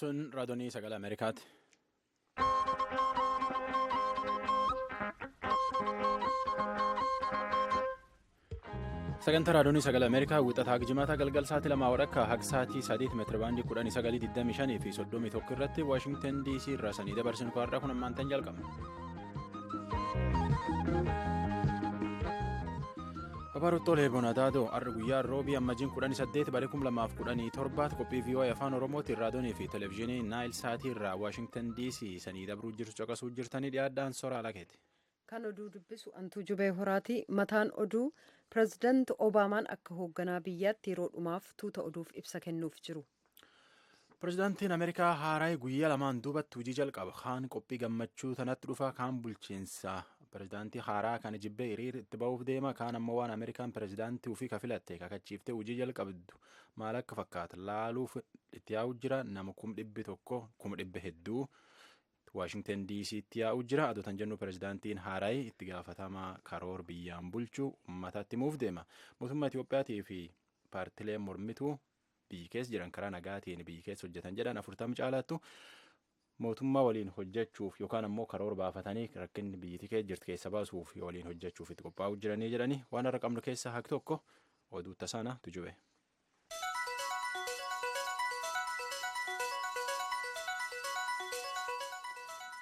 Sun raadiyoo sagalee Ameerikaati. Sagantaa raadiyoo sagalee Ameerikaa wixataa jimaata galgal sa'aatii 2 hanga sa'aatii 3 meetira baandii 1925 fi 31 irratti Waashingtan DC irraa sanii dabarsinu har'a kun ammaantan jalqabna. Babaroottolee Boonataadoo har'a guyyaa roobii ammajjiin 18 bara 2017 qophii VOA afaan Oromootiin raadiyoo fi televezyiinii Naayil Saatii irraa Waashingtan DC sanii dabruu jirtu caqasuu jirtanii dhiyaadhaan soraa lakeeti. Kan oduu dubbisu Antuu Jubee Horaati. Mataan oduu pireezidaanti Obaamaan akka hoogganaa biyyaatti yeroo dhumaaf tuuta oduuf ibsa kennuuf jiru. Pireezidaantiin Ameerikaa Haaraay guyyaa lamaan duubatti hojii jalqaba. Kaan qophii gammachuu tanatti dhufa kaan bulchiinsa. Pireezidaantii Haaraa kana jibbee hiriira itti ba'uuf deema. Kaan ammoo waan Ameerikaan pireezidaantii ofii kafilatte kakachiiftee hojii jalqabdu maal akka fakkaata laaluuf itti yaa'u jira. Nama 100,000 hedduu Waashingtan DC'tti yaa'u jira. Adoota jennu pireezidaantiin Haaraay itti gaafatamaa karoora biyyaan bulchuu uummataatti himuuf deema. Mootummaa Itiyoophiyaatii fi paartileen mormituu biyyi keessa jiran karaa nagaatiin biyyi keessa hojjetan jedhan 40 caalaattu mootummaa waliin hojjechuuf yookaan ammoo karoora baafatanii rakkinni biyyittii keessa jirtu keessa baasuuf waliin hojjechuuf itti qophaa'uu jiranii jedhanii waan har'a qabnu keessaa haqi tokko oduu tasaana tujube.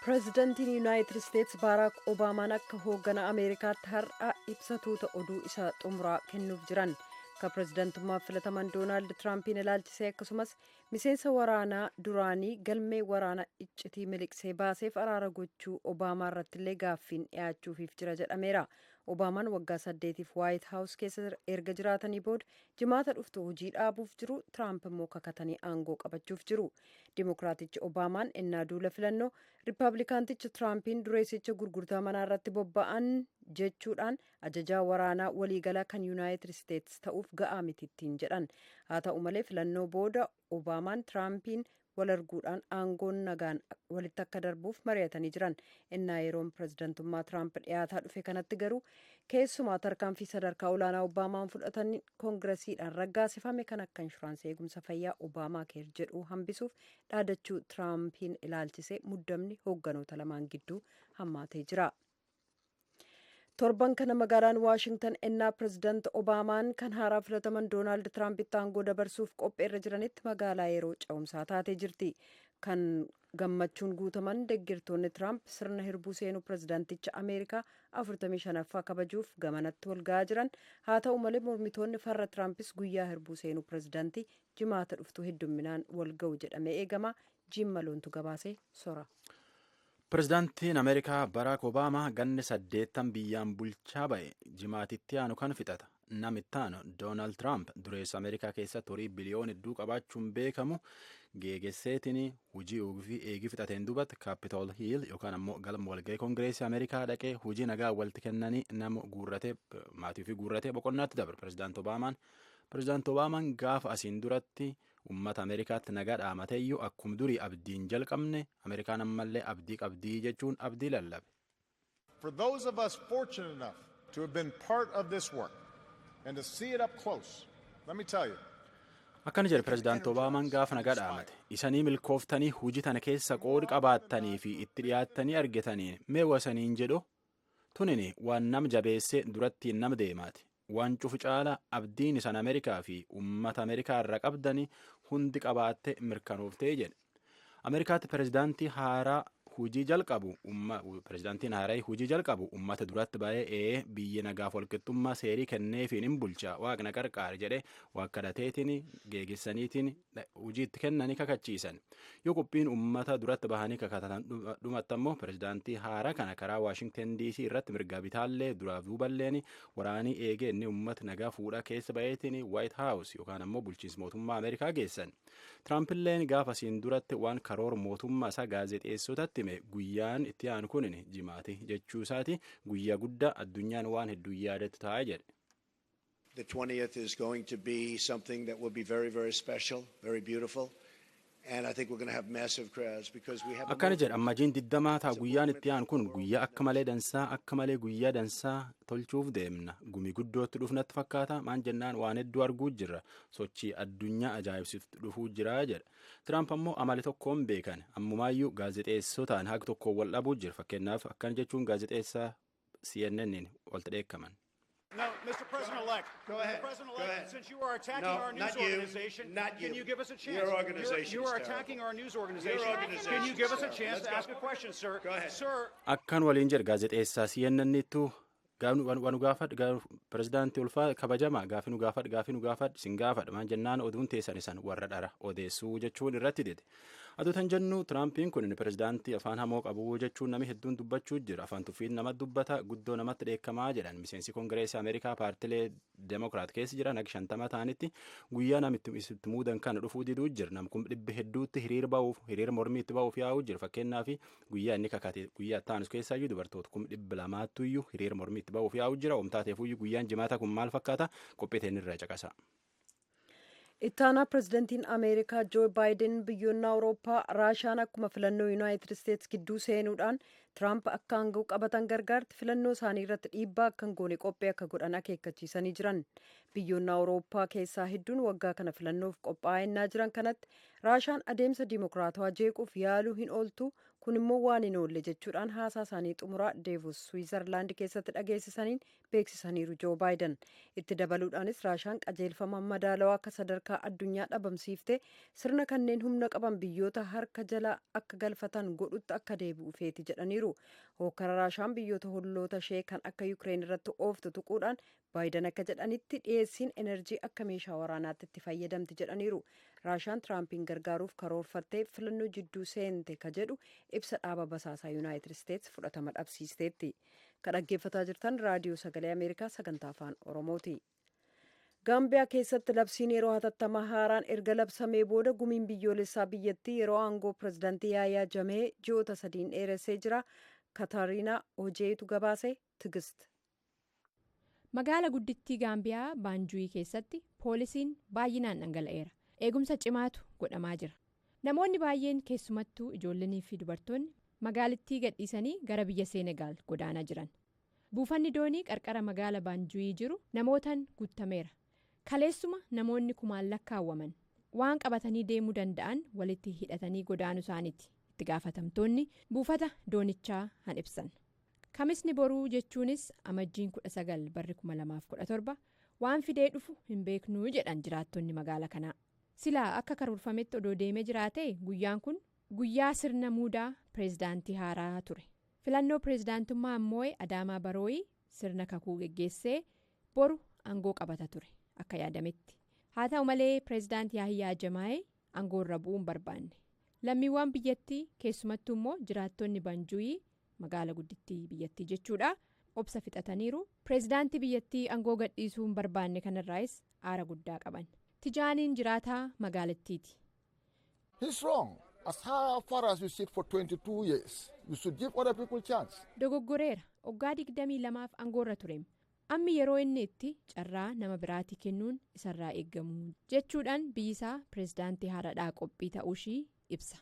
Pireezidaantiin Yuunaayitid Isteetsi Baaraak Obaamaan akka hoogganaa Ameerikaatti har'a ibsa tuuta oduu isa xumuraa kennuuf jiran. Akka pireezidaantummaaf filataman Doonaald Tiraampiin ilaalchisee akkasumas miseensa waraanaa duraanii galmee waraana iccitii miliqsee baaseef araara gochuu Obaamaa irratti illee gaaffiin dhiyaachuufiif jira jedhameera. Obaamaan waggaa 8f Waayit Haawus keessa erga jiraatanii booda jimaata dhuftu hojii dhaabuuf jiru. Tiraamp immoo kakatanii aangoo qabachuuf jiru. Dimookiraatichi Obaamaan ennaa duula filannoo Riippaabilikaantichi Tiraampiin dureessicha gurgurtaa manaa irratti bobba'an jechuudhaan ajajaa waraanaa waliigalaa kan Yuunaayitid Isteetsi ta'uuf ga'aa mitittiin jedhan. Haa ta'u malee filannoo booda Obaamaan Tiraampiin wal arguudhaan aangoon nagaan walitti akka darbuuf mari'atanii jiran. Innaa yeroon pireezidaantummaa Tiraamp dhiyaataa dhufe kanatti garuu keessumaa tarkaanfii sadarkaa olaanaa Obaamaan fudhatan koongiresiidhaan raggaasifame kan akka inshuraansii eegumsa fayyaa Obaamaa keer jedhu hambisuuf dhaadachuu Tiraampiin ilaalchisee muddamni hoogganoota lamaan gidduu hammaatee jira. Torban kana magaalaan Waashingtan ennaa pireezidaanti Obaamaan kan haaraa filataman Doonaald Tiraampitti aangoo dabarsuuf qopheerra jiranitti magaalaa yeroo ce'umsaa taatee jirti. Kan gammachuun guutaman deeggartoonni Tiraamp sirna hirbuu seenuu pireezidaanticha Ameerikaa 45ffaa kabajuuf gamanatti wal ga'aa jiran. Haa ta'u malee mormitoonni farra Tiraampis guyyaa hirbuu seenuu pireezidaantii jimaata dhuftu heddumminaan wal ga'u jedhamee eegama. Jimmaloontu gabaasee sora. Pireezidaantiin Ameerikaa Baraak Obaamaa ganni 8 biyyaan bulchaa ba'e jimaatitti aanu kan fixata. Namitti aanu Doonaald Tiraamp dureessa Ameerikaa keessatti horii biliyoona hedduu qabaachuun beekamu geegesseetiin hojii eegii fixateen duubatti Kaapitool Hiil yookaan ammoo galma walga'ii Koongireesii Ameerikaa dhaqee hojii nagaa walitti kennanii nama guurratee maatii fi guurratee boqonnaatti dabre Pireezidaanti Obaamaan gaafa asiin duratti uummata Ameerikaatti nagaa dhaamateeyyuu akkuma durii abdiin jalqabne Ameerikaan ammallee abdii qabdii jechuun abdii lallabe. For those of us fortunate enough to have been part of this work and to see it up close, let me tell you. Akkana jedhe Pireezidaanti Obaamaan gaafa nagaa dhaamate isanii milkooftanii hojii tana keessa qoodi qabaattanii fi itti dhiyaattanii argatanii mee wasaniin jedhu tunini waan nama jabeessee durattiin nama deemaati. Waan cufu caala abdiin isaan Ameerikaa fi uummata Ameerikaa irraa qabdanii hundi qabaatte mirkanooftee jedhe. Ameerikaatti pireezidaantiin haaraa hojii jalqabu uummata duratti ba'ee biyyi nagaaf walqixxummaa seerii kenneefiin hin bulcha waaqna qarqaar jedhe waakkadhateetiin geegessaniitiin hojii itti kennanii kakachiisan. Yoo qophiin uummata duratti bahanii kakatatan dhumatti ammoo pireezidaantii haaraa kana karaa Waashingtan DC irratti mirga bitaallee duraaf duuballeen waraanii eegee inni uummata nagaa fuudhaa keessa ba'eetiin Waayit Haawus yookaan ammoo bulchiinsa mootummaa Ameerikaa geessan. Tiraampiilleen gaafa asiin duratti waan karoora mootummaa isaa gaazexeessotatti hime guyyaan itti aanu kun jimaati jechuu isaati guyyaa guddaa addunyaan waan hedduu yaadatu ta'a jedhe. The 20th is going to be something that will be very, very special, very beautiful. And I think we're going to have massive crowds because we have. Akkana jedha ammajiin 20 ta'a guyyaan itti aanu kun guyyaa akka malee guyyaa dansaa tolchuuf deemna gumi guddootti dhufnatti fakkaata maan jennaan waan hedduu arguu jirra sochii addunyaa ajaa'ibsiiftu dhufuu jira jedha. Tiraamp ammoo amali tokkoon beekan ammumaayyuu gaazexeessotaan haga tokkoon wal dhabuu jira fakkeenyaaf akkana jechuun gaazexeessaa CNN walitti dheekkaman. No, Mr. President-elect. Go ahead. Mr. President-elect, Go ahead. since you are attacking No, our news not you. organization, Not you. can you give us a chance? Your organization You is are terrible. attacking our news organization. Your organization Can you is give us a terrible. chance Let's to go. ask a question, sir? Go ahead. Sir, Akkan waliin jedha gaazexeessaa CNN'ttu waan gaafadha pirezidaantii ulfaa kabajamaa gaafii nu gaafadha sin gaafadha maan jennaan oduun teessan isan warra dhara odeessuu jechuun irratti dide. Aduu tan jennu Tiraampiin kun pirezidaantii afaan hamoo qabu jechuun namni hedduun dubbachuu jira afaan tuffiin namatti dubbata guddoo namatti dheekkamaa jedhan miseensi koongireesii Ameerikaa paartilee Demokiraat keessa jiran akka 50 ta'anitti guyyaa namitti itti muudan kana dhufuu diduu jira nam kun dhibba hedduutti hiriira mormiitti ba'uuf yaa'uu jira fakkeenyaaf guyyaa inni kakate guyyaa taanus keessaayyuu dubartoota 200,000 hiriira mormiitti ba'uuf yaa'uu jira oomtaateefuyyuu guyyaan jimaata kun maal fakkaata qophiiteen irraa caqasa. ittaanaa pirezidantiin ameerikaa joo baayiden biyyoonni awurooppaa raashaan akkuma filannoo yuunaayitid isteetsi gidduu seenuudhaan tiraamp akka aangoo qabatan gargaarti filannoo isaanii irratti dhiibbaa akka hin goone qophii akka godhan akeekkachiisanii jiran biyyoonni awurooppaa keessaa hedduun waggaa kana filannoof qophaa'aa jiran kanatti raashaan adeemsa diimokiraatawaa jeequuf yaaluu hin ooltu kun immoo waan hin oolle jechuudhaan haasaa isaanii xumuraa deevos swiizerlaand keessatti dhageessisaniin beeksisaniiru joo baayiden itti dabaluudhaanis raashaan qajeelfama madaalawaa akka sadarkaa addunyaa dhabamsiiftee sirna kanneen humna qaban biyyoota harka jala akka galfatan godhutti akka deebi'u feeti jedhaniiru hokkara raashaan biyyoota holloota ishee kan akka yukireen irratti ooftu tuquudhaan baayiden akka jedhanitti dhiyeessiin enerjii akka meeshaa waraanaatti itti fayyadamti jedhaniiru raashaan tiraampiin gargaaruuf karoorfattee filannoo jidduu seente ka jedhu ibsa dhaaba basaasaa yuunaayitid isteetsi fudhatama dhabsiisteetti kan dhaggeeffataa jirtan raadiyoo sagalee ameerikaa sagantaa afaan oromooti. gaambiyaa keessatti labsiin yeroo hatattamaa haaraan erga labsamee booda gumiin biyyoolessaa biyyattii yeroo aangoo pirezidaantii yaayaa jamee ji'oota 3 dheeressee jira katariinaa hojeetu gabaase tigist. Magaala guddittii gaambiyaa baanjuuyi keessatti poolisiin baay'inaan dhangala'eera eegumsa cimaatu godhamaa jira namoonni baay'een keessumattuu ijoollonnii fi dubartoonni magaalittii gadhiisanii gara biyya seenegaal godaanaa jiran buufanni doonii qarqara magaala baanjuuyi jiru namootaan guutameera kaleessuma namoonni kumaan lakkaawwaman waan qabatanii deemuu danda'an walitti hidhatanii godaanuu isaaniiti itti gaafatamtoonni buufata doonichaa han ibsan. Kamisni boruu jechuunis amajjiin 19 barri 2017 waan fidee dhufu hin beeknuu jedhan jiraattonni magaala kanaa silaa akka karoorfametti odoo deemee jiraate guyyaan kun guyyaa sirna muudaa pireezidaantii haaraa ture filannoo pireezidaantummaa ammoo adaamaa barooyii sirna kakuu geggeessee boru aangoo qabata ture akka yaadametti haa ta'u malee pireezidaantii yaahyaa jamaa'ee aangoorra bu'uun barbaanne lammiiwwan biyyattii keessumattuu immoo jiraattonni banjuuyii magaala guddittii biyyattii jechuudha obsa fixataniiru pireezidaantii biyyattii aangoo gadhiisuu hin barbaanne kanarraayis aara guddaa qaban tijaaniin jiraataa magaalattiiti. He's wrong. As far as we sit for 22 years, we should give other people chance. Dogoggoreera waggaa 22f aangoorra tureem ammi yeroo inni itti carraa nama biraatii kennuun isarraa eeggamu jechuudhaan biyyisaa pireezidaantii haaraadhaa qophii ta'uushii ibsa.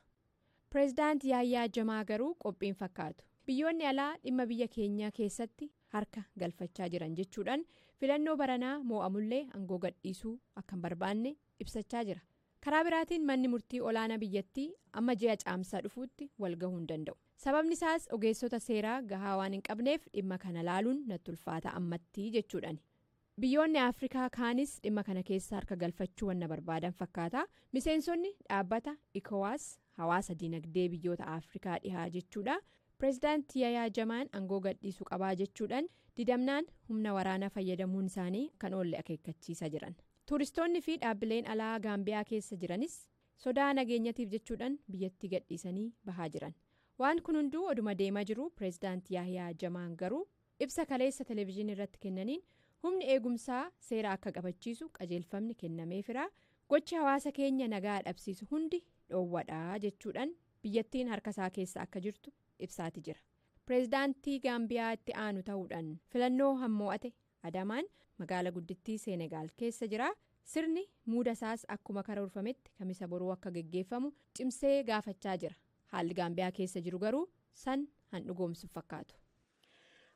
Pireezidaantii yaayyaa jamaa garuu qophiin fakkaatu. Biyyoonni alaa dhimma biyya keenyaa keessatti harka galfachaa jiran jechuudhaan filannoo baranaa moo'amullee aangoo gadhiisuu akka hin barbaanne ibsachaa jira. Karaa biraatiin manni murtii olaanaa biyyattii amma ji'a caamsaa dhufuutti wal gahuu hin danda'u. Sababni isaas ogeessota seeraa gahaa waan hin qabneef dhimma kana laaluun natti ulfaata ammatti jechuudhaan. Biyyoonni Afrikaa kaanis dhimma kana keessa harka galfachuu wanna barbaadan fakkaata. Miseensonni dhaabbata ECOWAS hawaasa dinagdee biyyoota Afrikaa dhihaa jechuudha. Pireezidaantii Yaayaa Jamaan aangoo gadhiisuu qabaa jechuudhaan didamnaan humna waraanaa fayyadamuun isaanii kan oolle akeekkachiisaa jiran. Tuuristoonni fi dhaabbileen alaa Gaambiyaa keessa jiranis sodaa nageenyatiif jechuudhaan biyyattii gadhiisanii bahaa jiran. Waan kun hunduu oduma deemaa jiru pireezidaantii Yaayaa Jamaan garuu ibsa kaleessa televezyiinii irratti kennaniin humni eegumsaa seera akka qabachiisu qajeelfamni kennameefira gochi hawaasa keenya nagaa dhabsiisu hundi dhoowwadhaa jechuudhaan biyyattiin harka isaa keessa akka jirtu ibsaati jira. Pireezidaantii Gaambiyaa itti aanu ta'uudhaan filannoo hammoo'ate Adamaan magaala guddittii Seenegaal keessa jira. sirni muuda isaas akkuma karoorfametti kamisa boruu akka geggeeffamu cimsee gaafachaa jira. Haalli Gaambiyaa keessa jiru garuu san handhugoomsuuf fakkaatu.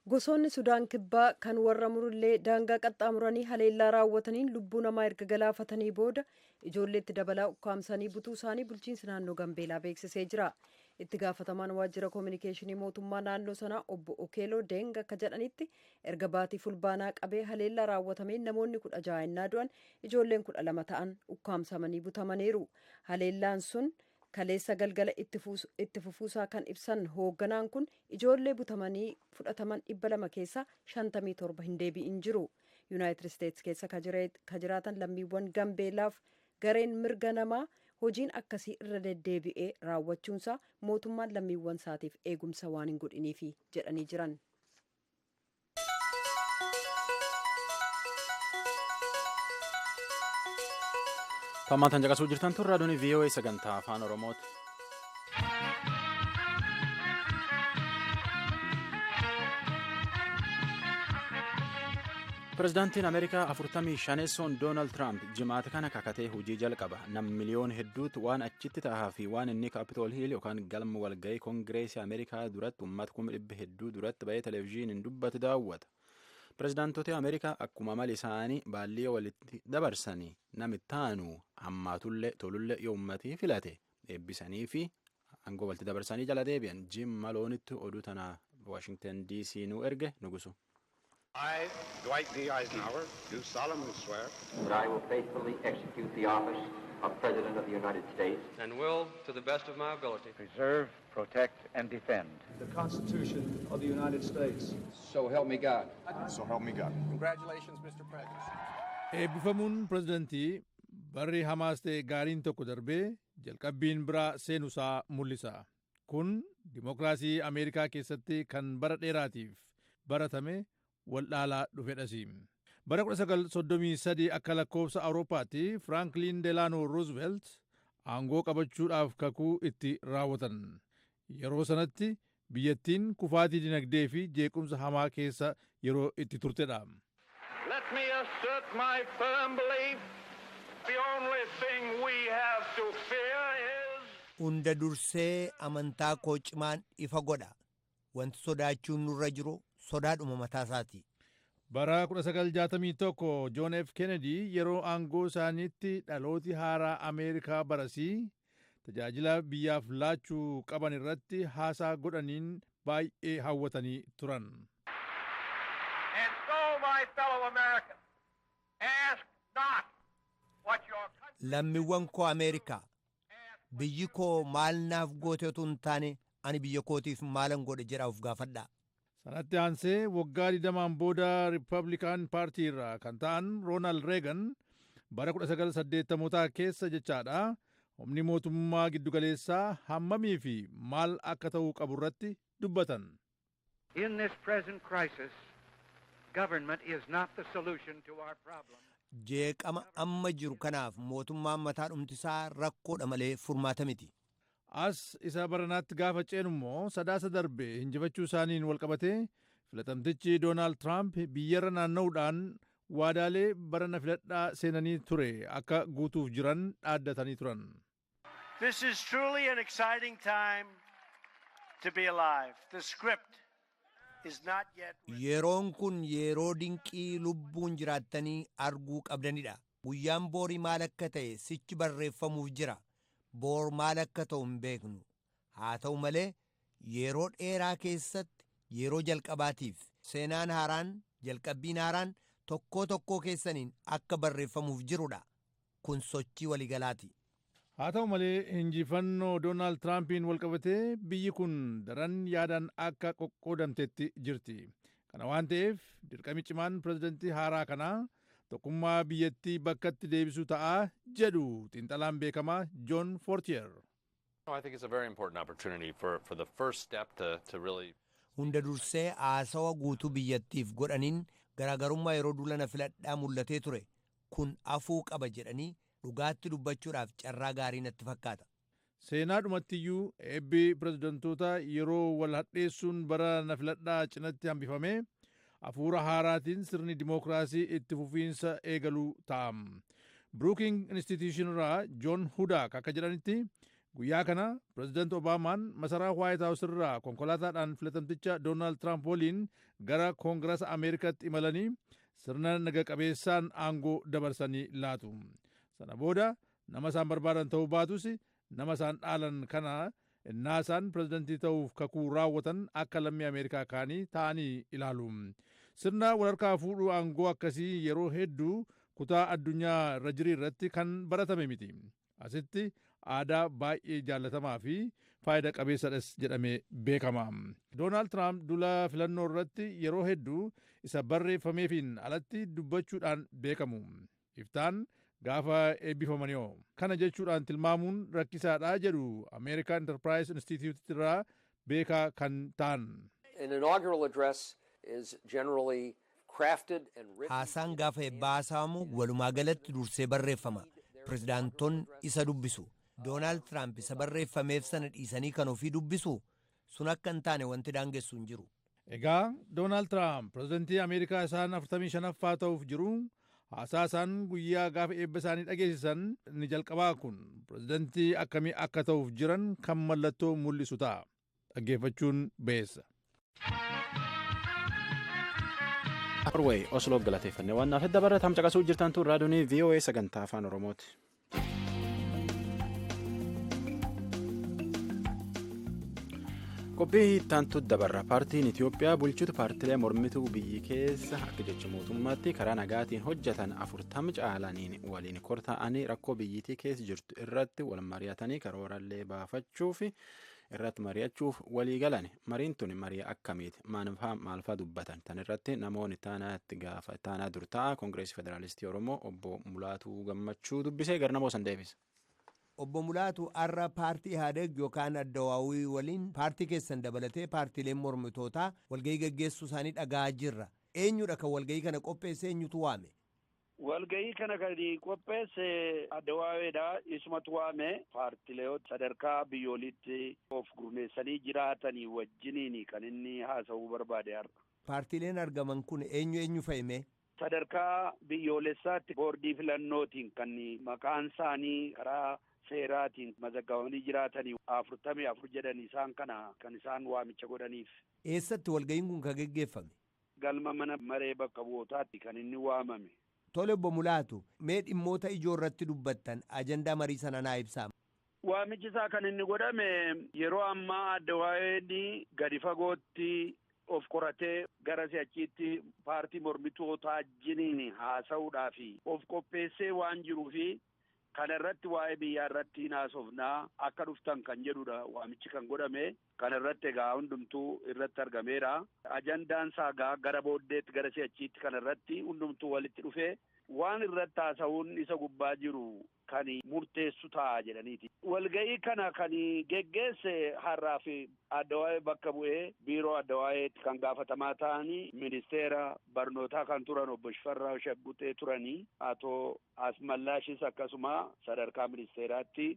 Gosoonni Sudaan kibbaa kan warra murullee daangaa qaxxaamuranii haleellaa raawwataniin lubbuu namaa erga galaafatanii booda ijoolleetti dabalaa ukkaamsanii butuu isaanii bulchiinsi naannoo Gambeelaa beeksisee jira. Itti gaafatamaan waajjira koominikeeshinii mootummaa naannoo sanaa obbo Okeeloo Deng akka jedhanitti erga baatii fulbaanaa qabee haleellaa raawwatameen namoonni 16 innaa du'an ijoolleen 12 ta'an ukkaamsamanii butamaniiru. Haleellaan sun kaleessa galgala itti fufuusaa kan ibsan hoogganaan kun ijoollee butamanii fudhataman 200 keessaa 57 hin deebi'in jiru. Yuunaayitid Isteetsi keessa ka jiraatan lammiiwwan Gambeelaaf gareen mirga namaa hojiin akkasii irra deddeebi'ee raawwachuunsaa mootummaan lammiiwwan isaatiif eegumsa waan hin godhiniifi jedhanii jiran. Tammaantan caqasuu jirtan tun raadiyoon VOA sagantaa afaan Oromooti. Pireezidaantiin Ameerikaa 45 Doonaald Tiraamp jimaata kana kakatee hojii jalqaba. Nam miliyoon hedduutu waan achitti ta'aa fi waan inni kaapitool hiil yookaan galma walgahii koongireesii Ameerikaa duratti uummata 100,000 hedduu duratti ba'ee televezyiiniin dubbatu daawwata. Pireezidaantota Ameerikaa akkuma mali isaanii baallii walitti dabarsanii namitti aanu hammaatullee tolullee yoo uummatii filate eebbisanii fi aangoo walitti dabarsanii jala deebi'an. Jim Maloonitti oduu tana Washington DC nu erge nugusu. I, Dwight D. Eisenhower, do solemnly swear that I will faithfully execute the office of President of the United States and will, to the best of my ability, preserve, protect, and defend the Constitution of the United States. So help me God. So help me God. Congratulations, Mr. President. Eebbifamuun pirezidantii barri hamaas ta'e gaariin tokko darbee jalqabbiin biraa seenusaa mul'isa. Kun dimokiraasii Ameerikaa keessatti kan bara dheeraatiif baratame waldhaalaa dhufedhasi. Bara 1933 akka lakkoofsa Awurooppaatti Firaanklin Delaano Roosevelt aangoo qabachuudhaaf kakuu itti raawwatan. Yeroo sanatti biyyattiin kufaatii dinagdee fi jeequmsa hamaa keessa yeroo itti turtedha. Let me assert my firm belief the only thing we have to fear is hunda dursee amantaa koo cimaan ifa godha. Wanti sodaachuun nurra jiru sodaadhuma mataasaati. Bara 1961 John F. Kennedy yeroo aangoo isaaniitti dhalooti haaraa Ameerikaa barasii tajaajila biyyaaf laachuu qaban irratti haasaa godhaniin baay'ee hawwatanii turan. And so my fellow Americans, ask not what your country... Lammiiwwan koo Ameerikaa, biyyi koo maal naaf goote utuu hin taane ani biyya kootiif maalan godhe jedhaaf gaafadha. Sanatti aansee waggaa 20 booda Riippablikaan paartii irraa kan ta'an Roonaald Reegan bara 1980 keessa jechaadha humni mootummaa giddugaleessaa hammamii fi maal akka ta'uu qabu irratti dubbatan. In this present crisis, government is not the solution to our problem. Jeeqama amma jiru kanaaf mootummaan mataa dhumtisaa rakkoodha malee furmaata miti. As isa baranaatti gaafa ceenu immoo sadaasa darbe hinjifachuu isaaniin walqabatee filatamtichi Doonaald Tiraamp biyyarra naanna'uudhaan waadaalee barana filadhaa seenanii ture akka guutuuf jiran dhaaddatanii turan. This is truly an exciting time to be alive. The script is not yet written. Yeroon kun yeroo dinqii lubbuun jiraattanii arguu qabdanidha. Guyyaan boorii maal akka ta'e sichi barreeffamuuf jira. Boor maal akka ta'u hin beeknu. Haa ta'u malee yeroo dheeraa keessatti yeroo jalqabaatiif seenaan haaraan jalqabbiin haaraan tokkoo keessaniin akka barreeffamuuf jirudha. Kun sochii waligalaati. Haa ta'u malee injifannoo Doonaald Tiraampiin walqabatee biyyi kun daran yaadaan akka qoqqoodamtetti jirti. Kana waan ta'eef dirqami cimaan pirezidantii haaraa kanaa tokkummaa biyyattii bakkatti deebisuu ta'a jedhu xiinxalaan beekamaa John Fortier. I think it's a very important opportunity for the first step to really hunda dursee haasawa guutuu biyyattiif godhaniin garaagarummaa yeroo dullana filadhaa mul'atee ture kun afuu qaba jedhanii dhugaatti dubbachuudhaaf carraa gaarii natti fakkaata. Seenaa dhumattiyyuu eebbi pirezidantoota yeroo wal hadheessuun bara na filadhaa cinatti hambifame hafuura haaraatiin sirni dimookiraasii itti fufiinsa eegaluu ta'a. Brookings Institution irraa John Hudak akka jedhanitti guyyaa kana pireezidaanti Obaamaan masaraa White House irraa konkolaataadhaan filatamticha Doonaald Tiraamp waliin gara Koongirasa Ameerikaatti imalanii sirna naga qabeessaan aangoo dabarsanii laatu. Sana booda nama isaan barbaadan ta'uu baatus nama isaan dhaalan kana innaa isaan pireezidaantii ta'uuf kakuu raawwatan akka lammii Ameerikaa kaanii ta'anii ilaalu. Sirna walharkaa fuudhuu aangoo akkasii yeroo hedduu kutaa addunyaa irra jirii irratti kan baratame miti. Asitti aadaa baay'ee jaallatamaa fi faayida qabeessadhas jedhamee beekama. Doonaald Tiraamp dula filannoo irratti yeroo hedduu isa barreeffameefiin alatti dubbachuudhaan beekamu. Iftaan gaafa eebbifamanii kana jechuudhaan tilmaamuun rakkisaadha jedhu American Enterprise Institute irraa beekaa kan ta'an. An inaugural address is generally crafted and written. Haasaan gaafa eebbaasamu walumaa galatti dursee barreeffama. Pireezidaantoonni isa dubbisu. Doonaald Tiraamp isa barreeffameef sana dhiisanii kan ofii dubbisu sun akka hin taane wanti daangessu hin jiru. Egaa Doonaald Tiraamp pireezidantii Ameerikaa isaan 45ffaa ta'uuf jiru haasaa isaan guyyaa gaafa eebba isaanii dhageessisan inni jalqabaa kun pireezidantii akkamii akka ta'uuf jiran kan mallattoo mul'isu ta'a. Dhaggeeffachuun beessa. Norway Oslo galateeffannee waan naaf edda barra tamcaqasuu jirtan tun raadiyoonii VOA sagantaa afaan Oromooti. Qophii hiittaantu dabarra paartiin Itiyoophiyaa bulchuutu paartilee mormituu biyyi keessa akka jecha mootummaatti karaa nagaatiin hojjetan 40 caalaniin waliin korta'anii rakkoo biyyittii keessa jirtu irratti wal mari'atanii karoorallee baafachuuf irratti mari'achuuf walii galan. Mariin tun marii akkamiiti? Maalfaa dubbatan? Tan irratti namoonni taanaa durtaa Koongireesii Federaalistii Oromoo obbo Mulaatuu Gammachuu dubbisee gara namoo san deebisa. Obbo Mulaatu har'a paartii Ihaadeeg yookaan Addawaawii waliin paartii keessan dabalatee paartiileen mormitootaa walgahii gaggeessuu isaanii dhaga'aa jirra. Eenyudha kan walgahii kana qopheesse eenyutu waame? Walgahii kana kan qopheesse Addawaaweedha. Isumatu waame paartilee sadarkaa biyyoolitti of gurmeessanii jiraatanii wajjiniin kan inni haasa'uu barbaade har'a. Paartiileen argaman kun eenyu fa'ime? Sadarkaa biyyoolessaatti boordii filannootiin kan maqaan isaanii karaa seeraatiin mazaggabamanii jiraatanii 44 jedhan isaan kana kan isaan waamicha godhaniif. Eessatti walgahiin kun kan geggeeffame? Galma mana maree bakka bu'ootaatti kan inni waamame. Tole obbo Mulaatu, mee dhimmoota ijoo irratti dubbattan ajandaa marii sana naa ibsaa. Waamichi isaa kan inni godhame yeroo ammaa Addawaaween gadi fagootti of qoratee gara si'achiitti paartii mormitootaa wajjiniin haasa'uudhaaf of qopheessee waan jiruufi kana irratti waa'ee biyyaa irratti haasofnaa akka dhuftan kan jedhudha waamichi kan godhame. Kana irratti egaa hundumtuu irratti argameera. Ajandaan isaa gara booddeetti gara si'achiitti kana irratti hundumtuu walitti dhufee waan irratti haasa'uun isa gubbaa jiru kan murteessu ta'a jedhaniiti. Walgahii kana kan geggeesse har'aa fi Addawaawee bakka bu'ee biiroo Addawaaweetti kan gaafatamaa ta'anii ministeera barnootaa kan turan obbo Shifarraa Shaggutee turanii atoo Asmallaashis akkasuma sadarkaa ministeeraatti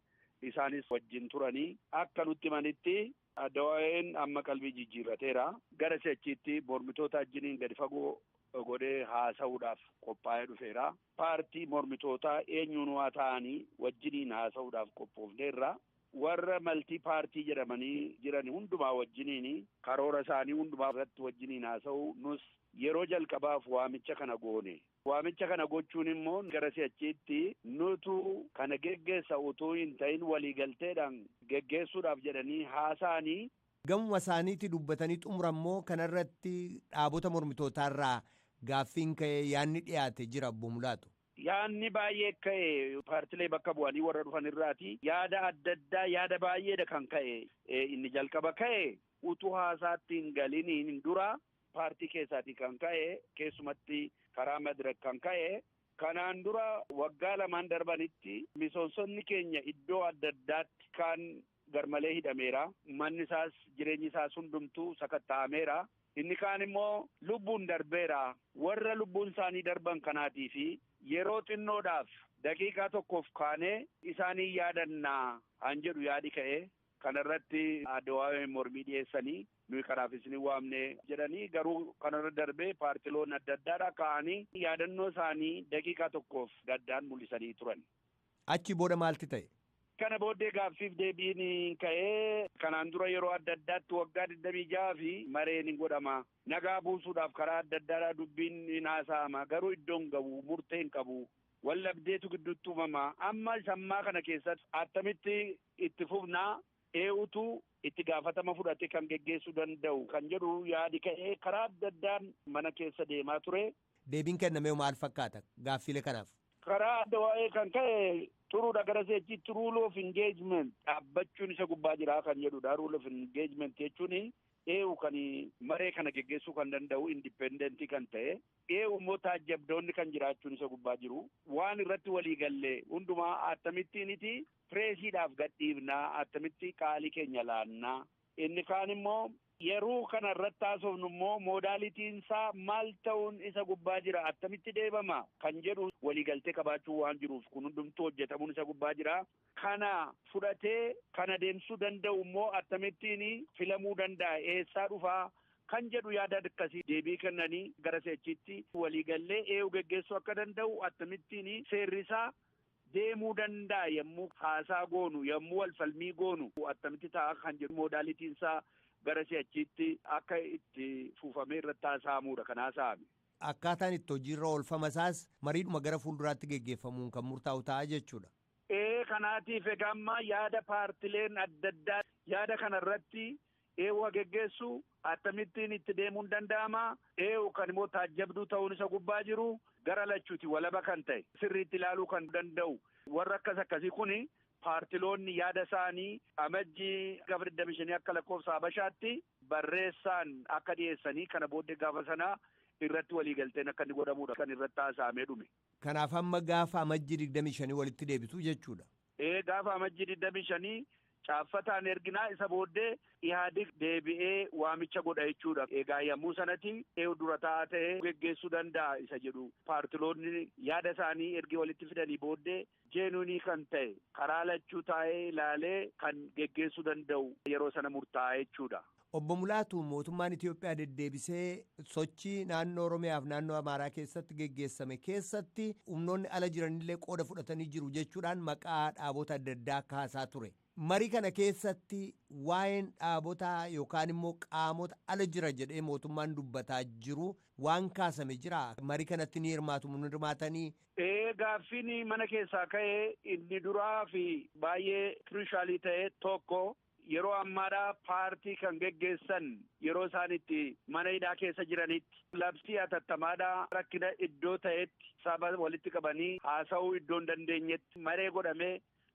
isaanis wajjin turanii akka nutti manitti Addawaaween amma qalbii jijjiirrateera. Gara si'achiitti mormitoota wajjiniin gadi fagoo godhee haasa'uudhaaf qophaa'ee dhufeera. Paartii mormitootaa eenyuun waa ta'anii wajjiniin haasa'uudhaaf qophoofneerra. Warra maltii paartii jedhamanii jiran hundumaa wajjiniin karoora isaanii hundumaa irratti wajjiniin haasa'u nus yeroo jalqabaaf waamicha kana goone. Waamicha kana gochuun immoo gara si'achiitti nutu kana geggeessa utuu hin ta'in waliigalteedhaan geggeessuudhaaf jedhanii haasa'anii. Gamuma isaaniitti dubbatanii xumurammoo kanarratti dhaabota mormitootaarraa gaaffiin ka'ee yaadni dhiyaate jira obbo Mulaatu. Yaadni baay'ee ka'e paartilee bakka bu'anii warra dhufan irraati. Yaada adda addaa yaada baay'eedha kan ka'e. Inni jalqaba ka'e utuu haasaatti hin galiniin dura paartii keessaatii kan ka'e keessumatti karaa Madirak kan ka'e. Kanaan dura waggaa lamaan darbanitti misoomsonni keenya iddoo adda addaatti kan garmalee hidhameera. Manni isaas jireenyi isaas hundumtuu sakatta'ameera. Inni kaan immoo lubbuun darbeera. Warra lubbuun isaanii darban kanaatii fi yeroo xinnoodhaaf daqiiqaa tokkoof kaanee isaanii yaadannaa han jedhu yaadi ka'e. Kanarratti Addawaaween mormii dhiyeessanii nuyi kanaaf isin waamne jedhanii garuu kanarra darbee paartiloonni adda addaadha ka'anii yaadannoo isaanii daqiiqaa tokkoof gaddaan mul'isanii turan. Achi booda maalti ta'e? Kana booddee gaaffiif deebiin ka'ee kanaan dura yeroo adda addaatti waggaa 26 fi mareen hin godhama. Nagaa buusuudhaaf karaa adda addaadhaa dubbiin hin haasa'ama garuu iddoon qabu murtee hin qabu. Wallabdeetu gidduutti uumama. Amma sammaa kana keessatti attamitti itti fufnaa eenyutu itti gaafatama fudhate kan geggeessuu danda'u kan jedhu yaadi ka'ee karaa adda addaan mana keessa deemaa ture. Deebiin kenname maal fakkaata gaaffilee kanaaf? Karaa adda waa'ee kan ka'e turuudha gara seechitti rule of engagement dhaabbachuun isa gubbaa jira kan jedhudha. Rule of engagement jechuun eenyu kan maree kana geggeessuu kan danda'u indipendentii kan ta'e eenyu immoo taajjabdoonni kan jiraachuun isa gubbaa jiru waan irratti walii gallee hundumaa attamittiiniti pireesiidhaaf gadhiifnaa attamitti qaalii keenya laannaa inni kaan immoo yeroo kana irratti haasofnu immoo moodaalitiin isaa maal ta'uun isa gubbaa jira attamitti deebama kan jedhu waliigaltee qabaachuu waan jiruuf kun hundumtuu hojjetamuun isa gubbaa jira. Kana fudhatee kana deemsuu danda'u immoo attamittiin filamuu danda'a eessaa dhufaa kan jedhu yaada akkasii deebii kennanii gara seechitti waliigallee eenyu geggeessuu akka danda'u attamittiin seerrisaa deemuu danda'a yommuu haasaa goonu yommuu walfalmii goonu attamitti ta'a kan jedhu moodaalitiin isaa gara seechitti akka itti fuufamee irratti haasa'amuudha kan haasa'ame. Akkaataan itti hojiirra oolfama isaas mariidhuma gara fuulduraatti geggeeffamuun kan murtaa'u ta'a jechuudha. Kanaatiif egaa amma yaada paartileen adda addaa yaada kanarratti eenyu geggeessu attamittiin itti deemuun danda'ama eenyu kan immoo taajjabduu ta'uun isa gubbaa jiru gara lachuuti walaba kan ta'e sirriitti ilaaluu kan danda'u warra akkasii kuni paartiloonni yaada isaanii amajjii gaafa 25 akka lakkoofsa Habashaatti barreessaan akka dhiyeessanii kana booddee gaafa sanaa irratti waliigalteen akka inni godhamudha kan irratti haasa'amee dhume. Kanaaf amma gaafa amajjii 25 walitti deebitu jechuudha. Gaafa amajjii 25 caaffataan erginaa isa booddee Ihaadig deebi'ee waamicha godha jechuudha. Egaa yommuu sanatti eenyu dura taa'aa ta'ee geggeessuu danda'a isa jedhu paartiloonni yaada isaanii ergi walitti fidanii booddee jeenuunii kan ta'e karaa lachuu taa'ee ilaalee kan geggeessuu danda'u yeroo sana murtaa'a jechuudha. Obbo Mulaatu mootummaan Itoophiyaa deddeebisee sochii naannoo Oromiyaa fi naannoo Amaaraa keessatti geggeessame keessatti humnoonni ala jiranillee qooda fudhatanii jiru jechuudhaan maqaa dhaabota adda addaa kaasaa ture. Marii kana keessatti waa'een dhaabotaa yookaan immoo qaamota ala jira jedhee mootummaan dubbataa jiru waan kaasame jira. Marii kanatti ni hirmaatu ni hirmaatanii. Gaaffiin mana keessaa ka'ee inni duraa fi baay'ee kirishaalii ta'e tokko. Yeroo ammaadha paartii kan geggeessan yeroo isaan itti mana hidhaa keessa jiranitti labsii hatattamaadha rakkina iddoo ta'etti saba walitti qabanii haasa'uu iddoo hin dandeenyetti maree godhamee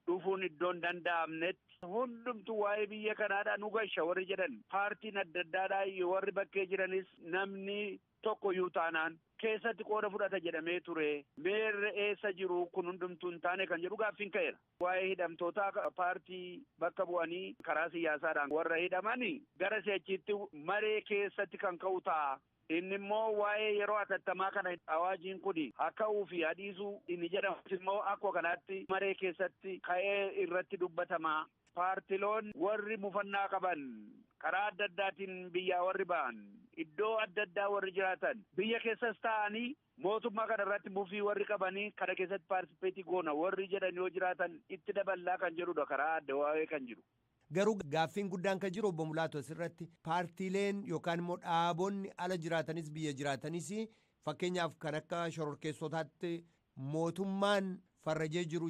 dhufuun iddoo hin danda'amnetti hundumtu waa'ee biyya kanaadha nu gasha warri jedhan paartiin adda addaadha warri bakkee jiranis namni tokko iyyuu taanaan keessatti qooda fudhata jedhamee ture meerre eessa jiru kun hundumtuu hin taane kan jedhu gaaffiin ka'eera. Waa'ee hidhamtoota paartii bakka bu'anii karaa siyaasaadhaan warra hidhamanii gara seechitti maree keessatti kan ka'u ta'a. Inni immoo waa'ee yeroo hatattamaa kana awaajiin kun akka'uu fi adiisuu inni jedhamu immoo akkuma kanaatti maree keessatti ka'ee irratti dubbatama. Paartiloon warri mufannaa qaban karaa adda addaatiin biyyaa warri ba'an iddoo adda addaa warri jiraatan biyya keessas ta'anii mootummaa kana irratti mufii warri qabanii kana keessatti paartisipeetii goona warri jedhan yoo jiraatan itti daballaa kan jedhudha karaa adda waa'ee kan jiru. Garuu gaaffiin guddaan kan jiru obbo Mulaatu asirratti paartiileen yookaan immoo dhaabonni ala jiraatanis biyya jiraatanis fakkeenyaaf kan akka shororkeessotaatti mootummaan farrajee jiru